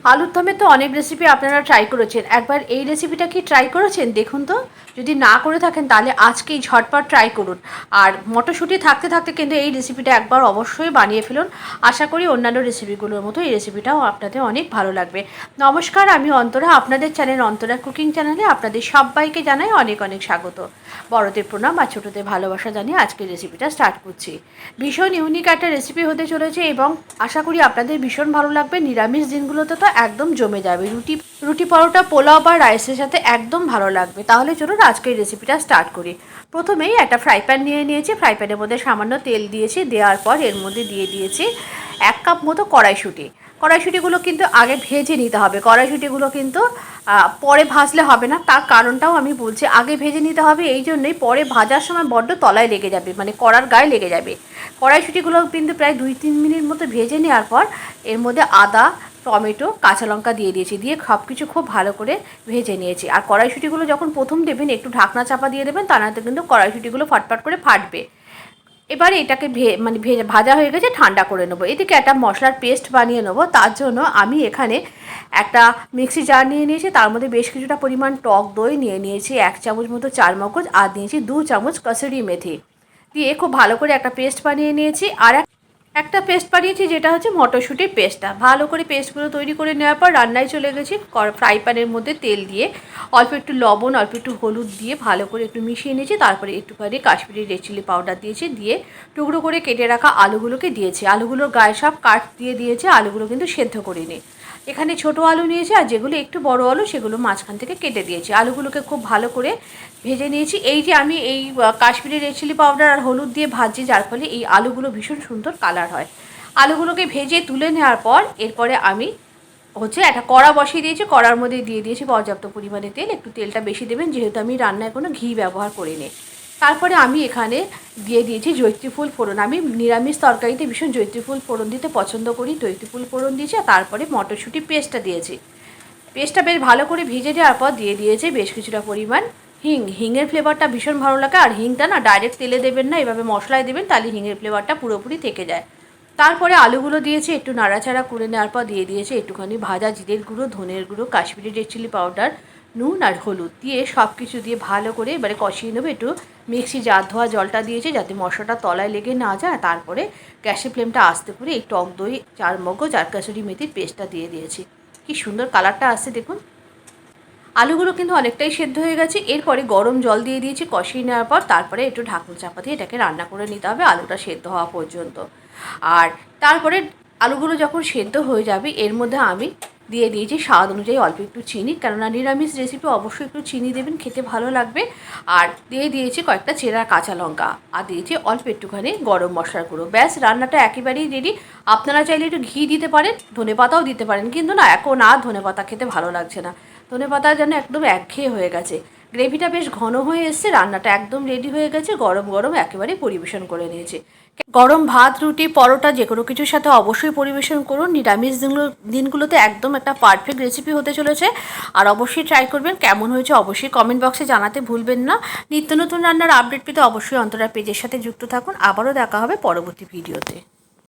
আলুর দমে তো অনেক রেসিপি আপনারা ট্রাই করেছেন, একবার এই রেসিপিটা কি ট্রাই করেছেন দেখুন তো। যদি না করে থাকেন তাহলে আজকেই ঝটপট ট্রাই করুন। আর মটরশুঁটি থাকতে থাকতে কিন্তু এই রেসিপিটা একবার অবশ্যই বানিয়ে ফেলুন। আশা করি অন্যান্য রেসিপিগুলোর মতো এই রেসিপিটাও আপনাদের অনেক ভালো লাগবে। নমস্কার, আমি অন্তরা, আপনাদের চ্যানেল অন্তরা কুকিং চ্যানেলে আপনাদের সবাইকে জানাই অনেক অনেক স্বাগত। বড়দের প্রণাম আর ছোটোদের ভালোবাসা জানিয়ে আজকের রেসিপিটা স্টার্ট করছি। ভীষণ ইউনিক একটা রেসিপি হতে চলেছে এবং আশা করি আপনাদের ভীষণ ভালো লাগবে। নিরামিষ দিনগুলোতে তো একদম জমে যাবে, রুটি পরোটা, পোলাও বা রাইসের সাথে একদম ভালো লাগবে। তাহলে চলুন আজকের রেসিপিটা স্টার্ট করি। প্রথমেই একটা ফ্রাই প্যান নিয়ে নিয়েছি, ফ্রাই প্যানের মধ্যে সামান্য তেল দিয়েছি, দেওয়ার পর এর মধ্যে দিয়ে দিয়েছি 1 কাপ মতো কড়াইশুঁটি। কড়াইশুঁটিগুলো কিন্তু আগে ভেজে নিতে হবে, কড়াইশুঁটিগুলো কিন্তু পরে ভাজলে হবে না। তার কারণটাও আমি বলছি, আগে ভেজে নিতে হবে এই জন্যই, পরে ভাজার সময় বড্ড তলায় লেগে যাবে, মানে কড়ার গায়ে লেগে যাবে। কড়াইশুঁটিগুলো কিন্তু প্রায় 2-3 মিনিট মতো ভেজে নেওয়ার পর এর মধ্যে আদা, টমেটো, কাঁচা লঙ্কা দিয়ে দিয়েছি, দিয়ে সব কিছু খুব ভালো করে ভেজে নিয়েছি। আর কড়াইশুঁটিগুলো যখন প্রথম দেবেন একটু ঢাকনা চাপা দিয়ে দেবেন, তা নাহলে কিন্তু কড়াইশুঁটিগুলো ফটফট করে ফাটবে। এবারে এটাকে ভাজা হয়ে গেছে, ঠান্ডা করে নেবো। এদিকে একটা মশলার পেস্ট বানিয়ে নেবো। তার জন্য আমি এখানে একটা মিক্সি জার নিয়ে নিয়েছি, তার মধ্যে বেশ কিছুটা পরিমাণ টক দই নিয়ে নিয়েছি, 1 চামচ মতো চারমগজ, আর নিয়েছি 2 চামচ কসুরি মেথি, দিয়ে খুব ভালো করে একটা পেস্ট বানিয়ে নিয়েছি। আর একটা পেস্ট বানিয়েছি যেটা হচ্ছে মটরশুঁটির পেস্টটা। ভালো করে পেস্টগুলো তৈরি করে নেওয়ার পর রান্নায় চলে গেছি। ফ্রাই প্যানের মধ্যে তেল দিয়ে অল্প একটু লবণ, অল্প একটু হলুদ দিয়ে ভালো করে একটু মিশিয়ে নিয়েছি। তারপরে একটুখানি কাশ্মীরি রেড চিলি পাউডার দিয়েছি, দিয়ে টুকরো করে কেটে রাখা আলুগুলোকে দিয়েছি। আলুগুলোর গায়ে সব কাট দিয়ে দিয়েছি, আলুগুলো কিন্তু সেদ্ধ করিনি। এখানে ছোটো আলু নিয়েছি, আর যেগুলো একটু বড় আলু সেগুলো মাঝখান থেকে কেটে দিয়েছি। আলুগুলোকে খুব ভালো করে ভেজে নিয়েছি। এই যে আমি এই কাশ্মীরি রেড চিলি পাউডার আর হলুদ দিয়ে ভাজি, যার ফলে এই আলুগুলো ভীষণ সুন্দর কালার হয়। আলুগুলোকে ভেজে তুলে নেওয়ার পর এরপরে আমি একটা কড়া বসিয়ে দিয়েছি, কড়ার মধ্যে দিয়ে দিয়েছি পর্যাপ্ত পরিমাণে তেল। একটু তেলটা বেশি দেবেন যেহেতু আমি রান্নায় কোনো ঘি ব্যবহার করিনি। তারপরে আমি এখানে দিয়ে দিয়েছি জয়িত্রী ফুল ফোড়ন। আমি নিরামিষ তরকারিতে ভীষণ জয়িত্রী ফুল ফোড়ন দিতে পছন্দ করি, জয়িত্রী ফুল ফোড়ন দিয়েছি। আর তারপরে মটরশুঁটি পেস্টটা দিয়েছি। পেস্টটা বেশ ভালো করে ভেজে দেওয়ার পর দিয়ে দিয়েছে বেশ কিছুটা পরিমাণ হিংয়ের ফ্লেভারটা ভীষণ ভালো লাগে। আর হিংটা না ডাইরেক্ট তেলে দেবেন না, এভাবে মশলায় দেবেন, তাহলে হিংয়ের ফ্লেভারটা পুরোপুরি থেকে যায়। তারপরে আলুগুলো দিয়েছি, একটু নাড়াচাড়া করে নেওয়ার পর দিয়ে দিয়েছে একটুখানি ভাজা জিরের গুঁড়ো, ধনের গুঁড়ো, কাশ্মীরি রেড চিলি পাউডার, নুন আর হলুদ দিয়ে সব কিছু দিয়ে ভালো করে এবারে কষিয়ে নেবো। একটু মিক্সি জার ধোয়া জলটা দিয়েছি যাতে মশলাটা তলায় লেগে না যায়। তারপরে গ্যাসের ফ্লেমটা আস্তে করে এই টক দই, চারমগজ আর কাসুরি মেথির পেস্টটা দিয়ে দিয়েছি। কি সুন্দর কালারটা আসছে দেখুন। আলুগুলো কিন্তু অনেকটাই সেদ্ধ হয়ে গেছে। এরপরে গরম জল দিয়ে দিয়েছি কষিয়ে নেওয়ার পর, তারপরে একটু ঢাকনা চাপা দিয়ে এটাকে রান্না করে নিতে হবে আলুটা সেদ্ধ হওয়া পর্যন্ত। আর তারপরে আলুগুলো যখন সেদ্ধ হয়ে যাবে এর মধ্যে আমি দিয়ে দিয়েছি স্বাদ অনুযায়ী অল্প একটু চিনি, কেননা নিরামিষ রেসিপি অবশ্যই একটু চিনি দেবেন, খেতে ভালো লাগবে। আর দিয়ে দিয়েছি কয়েকটা চেরা কাঁচা লঙ্কা, আর দিয়েছি অল্প একটুখানি গরম মশলার গুঁড়ো। ব্যাস, রান্নাটা একেবারেই রেডি। আপনারা চাইলে একটু ঘি দিতে পারেন, ধনেপাতাও দিতে পারেন, কিন্তু না, এখন আর ধনেপাতা খেতে ভালো লাগছে না। ধনেপাতা যেন একদম একঘেয়ে হয়ে গেছে। গ্রেভিটা বেশ ঘন হয়ে এসছে, রান্নাটা একদম রেডি হয়ে গেছে, গরম গরম একেবারে পরিবেশন করে নিয়েছে। গরম ভাত, রুটি, পরোটা যে কোনো কিছুর সাথে অবশ্যই পরিবেশন করুন। নিরামিষ দিনগুলোতে একদম একটা পারফেক্ট রেসিপি হতে চলেছে। আর অবশ্যই ট্রাই করবেন। কেমন হয়েছে অবশ্যই কমেন্ট বক্সে জানাতে ভুলবেন না। নিত্য নতুন রান্নার আপডেট পেতে অবশ্যই অন্তরা পেজের সাথে যুক্ত থাকুন। আবারও দেখা হবে পরবর্তী ভিডিওতে।